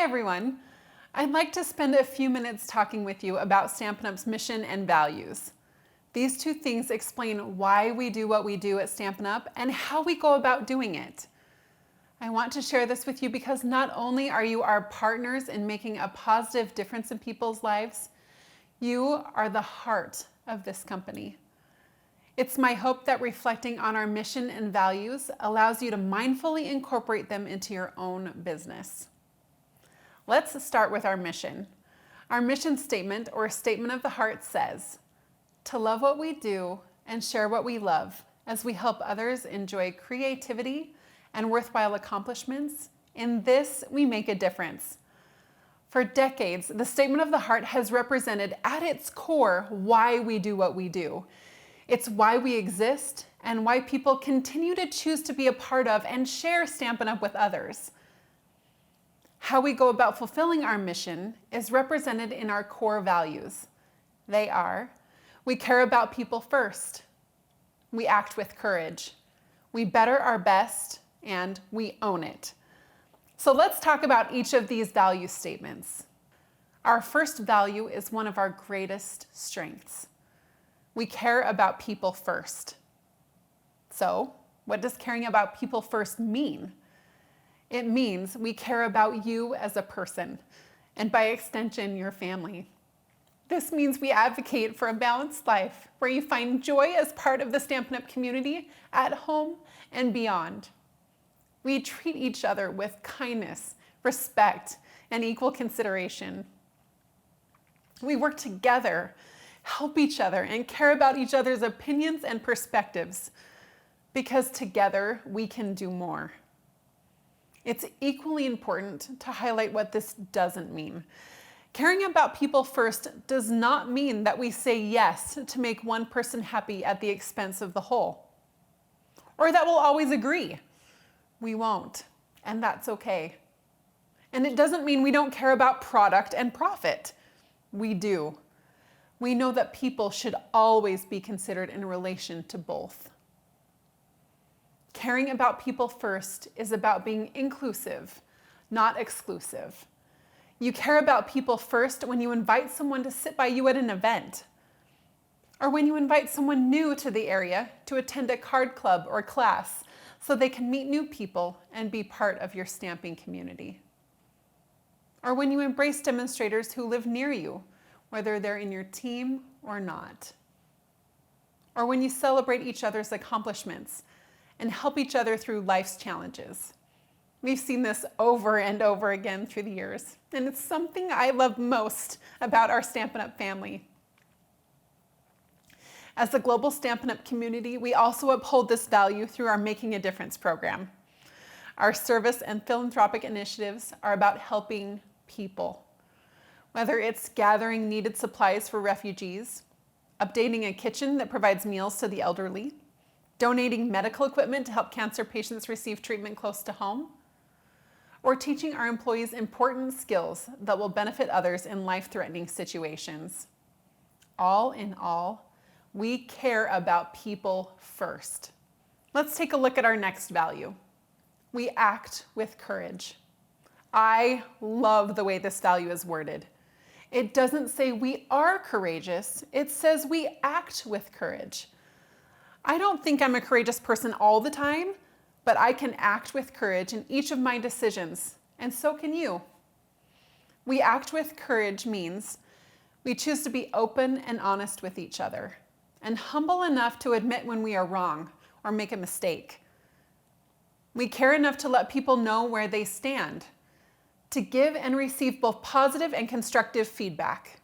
Hi everyone. I'd like to spend a few minutes talking with you about Stampin' Up's mission and values. These two things explain why we do what we do at Stampin' Up and how we go about doing it. I want to share this with you because not only are you our partners in making a positive difference in people's lives, you are the heart of this company. It's my hope that reflecting on our mission and values allows you to mindfully incorporate them into your own business. Let's start with our mission. Our mission statement, or statement of the heart, says, to love what we do and share what we love as we help others enjoy creativity and worthwhile accomplishments. In this, we make a difference. For decades, the statement of the heart has represented at its core why we do what we do. It's why we exist and why people continue to choose to be a part of and share Stampin' Up! With others. How we go about fulfilling our mission is represented in our core values. They are, we care about people first, we act with courage, we better our best, and we own it. So let's talk about each of these value statements. Our first value is one of our greatest strengths. We care about people first. So, what does caring about people first mean? It means we care about you as a person, and by extension, your family. This means we advocate for a balanced life where you find joy as part of the Stampin' Up! Community at home and beyond. We treat each other with kindness, respect, and equal consideration. We work together, help each other, and care about each other's opinions and perspectives, because together we can do more. It's equally important to highlight what this doesn't mean. Caring about people first does not mean that we say yes to make one person happy at the expense of the whole, or that we'll always agree. We won't, and that's okay. And it doesn't mean we don't care about product and profit. We do. We know that people should always be considered in relation to both. Caring about people first is about being inclusive, not exclusive. You care about people first when you invite someone to sit by you at an event, or when you invite someone new to the area to attend a card club or class so they can meet new people and be part of your stamping community. Or when you embrace demonstrators who live near you, whether they're in your team or not. Or when you celebrate each other's accomplishments and help each other through life's challenges. We've seen this over and over again through the years, and it's something I love most about our Stampin' Up! Family. As the global Stampin' Up! Community, we also uphold this value through our Making a Difference program. Our service and philanthropic initiatives are about helping people. Whether it's gathering needed supplies for refugees, updating a kitchen that provides meals to the elderly, donating medical equipment to help cancer patients receive treatment close to home, or teaching our employees important skills that will benefit others in life-threatening situations. All in all, we care about people first. Let's take a look at our next value. We act with courage. I love the way this value is worded. It doesn't say we are courageous, it says we act with courage. I don't think I'm a courageous person all the time, but I can act with courage in each of my decisions, and so can you. We act with courage means we choose to be open and honest with each other, and humble enough to admit when we are wrong or make a mistake. We care enough to let people know where they stand, to give and receive both positive and constructive feedback.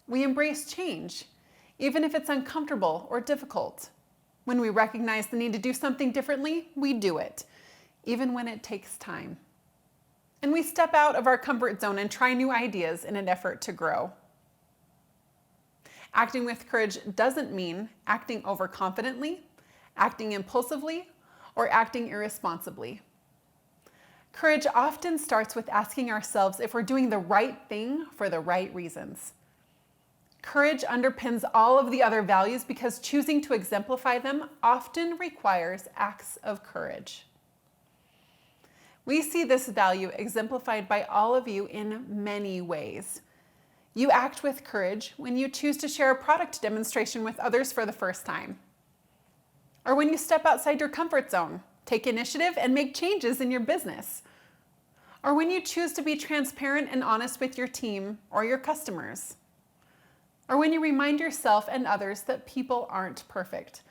We embrace change, even if it's uncomfortable or difficult. When we recognize the need to do something differently, we do it, even when it takes time. And we step out of our comfort zone and try new ideas in an effort to grow. Acting with courage doesn't mean acting overconfidently, acting impulsively, or acting irresponsibly. Courage often starts with asking ourselves if we're doing the right thing for the right reasons. Courage underpins all of the other values because choosing to exemplify them often requires acts of courage. We see this value exemplified by all of you in many ways. You act with courage when you choose to share a product demonstration with others for the first time. Or when you step outside your comfort zone, take initiative, and make changes in your business. Or when you choose to be transparent and honest with your team or your customers. Or when you remind yourself and others that people aren't perfect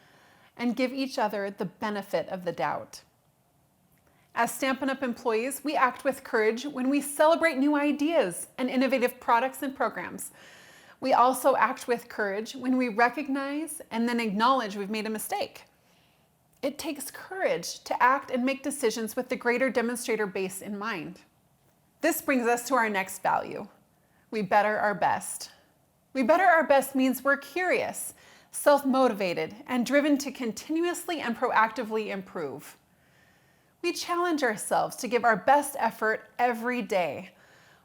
and give each other the benefit of the doubt. As Stampin' Up! Employees, we act with courage when we celebrate new ideas and innovative products and programs. We also act with courage when we recognize and then acknowledge we've made a mistake. It takes courage to act and make decisions with the greater demonstrator base in mind. This brings us to our next value. We better our best. We better our best means we're curious, self-motivated, and driven to continuously and proactively improve. We challenge ourselves to give our best effort every day,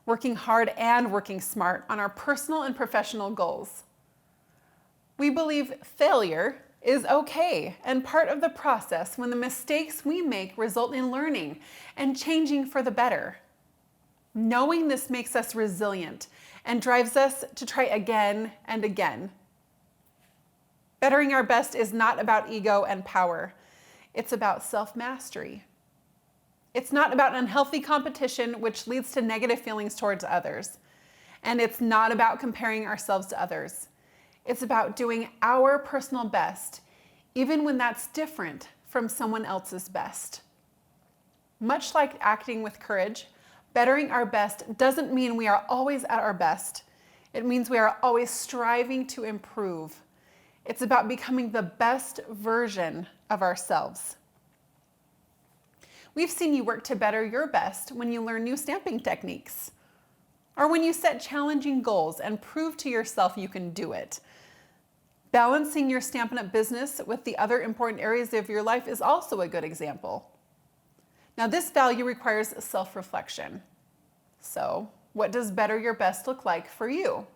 working hard and working smart on our personal and professional goals. We believe failure is okay and part of the process when the mistakes we make result in learning and changing for the better. Knowing this makes us resilient and drives us to try again and again. Bettering our best is not about ego and power. It's about self-mastery. It's not about unhealthy competition, which leads to negative feelings towards others. And it's not about comparing ourselves to others. It's about doing our personal best, even when that's different from someone else's best. Much like acting with courage, bettering our best doesn't mean we are always at our best. It means we are always striving to improve. It's about becoming the best version of ourselves. We've seen you work to better your best when you learn new stamping techniques, or when you set challenging goals and prove to yourself you can do it. Balancing your Stampin' Up! Business with the other important areas of your life is also a good example. Now, this value requires self-reflection. So, what does better your best look like for you?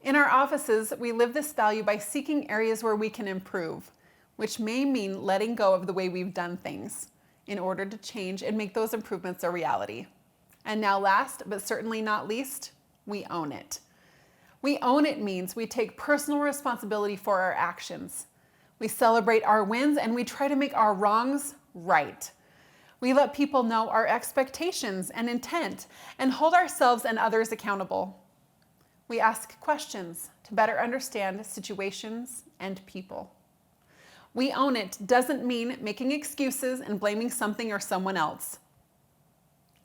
In our offices, we live this value by seeking areas where we can improve, which may mean letting go of the way we've done things in order to change and make those improvements a reality. And now last, but certainly not least, we own it. We own it means we take personal responsibility for our actions. We celebrate our wins and we try to make our wrongs right. We let people know our expectations and intent and hold ourselves and others accountable. We ask questions to better understand situations and people. We own it doesn't mean making excuses and blaming something or someone else.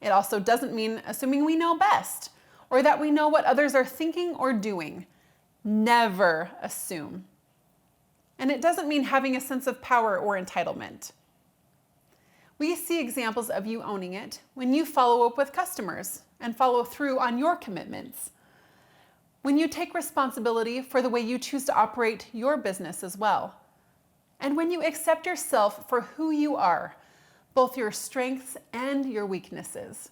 It also doesn't mean assuming we know best or that we know what others are thinking or doing. Never assume. And it doesn't mean having a sense of power or entitlement. We see examples of you owning it when you follow up with customers and follow through on your commitments. When you take responsibility for the way you choose to operate your business as well. And when you accept yourself for who you are, both your strengths and your weaknesses.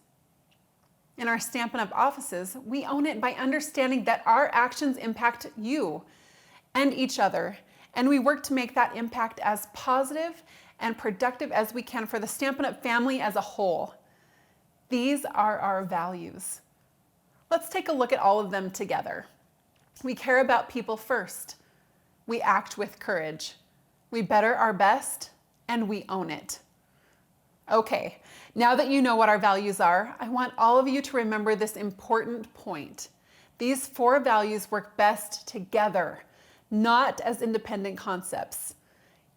In our Stampin' Up! Offices, we own it by understanding that our actions impact you and each other, and we work to make that impact as positive and productive as we can for the Stampin' Up! Family as a whole. These are our values. Let's take a look at all of them together. We care about people first. We act with courage. We better our best, and we own it. Okay, now that you know what our values are, I want all of you to remember this important point. These 4 values work best together, not as independent concepts.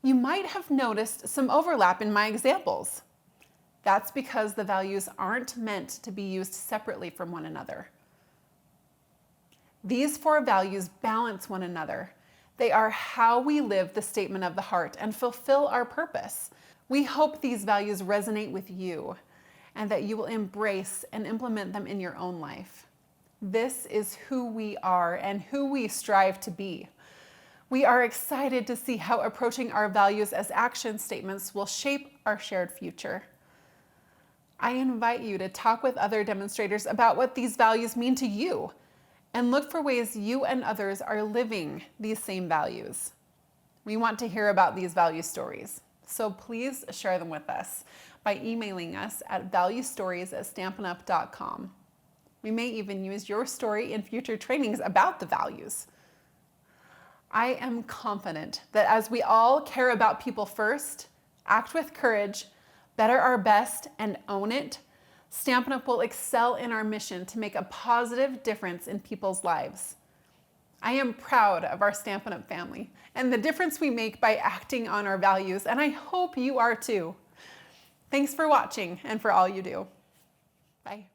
You might have noticed some overlap in my examples. That's because the values aren't meant to be used separately from one another. These 4 values balance one another. They are how we live the statement of the heart and fulfill our purpose. We hope these values resonate with you and that you will embrace and implement them in your own life. This is who we are and who we strive to be. We are excited to see how approaching our values as action statements will shape our shared future. I invite you to talk with other demonstrators about what these values mean to you and look for ways you and others are living these same values. We want to hear about these value stories, so please share them with us. by emailing us at valuestories@stampinup.com. We may even use your story in future trainings about the values. I am confident that as we all care about people first, act with courage, better our best, and own it, Stampin' Up! Will excel in our mission to make a positive difference in people's lives. I am proud of our Stampin' Up! Family and the difference we make by acting on our values, and I hope you are too. Thanks for watching and for all you do. Bye.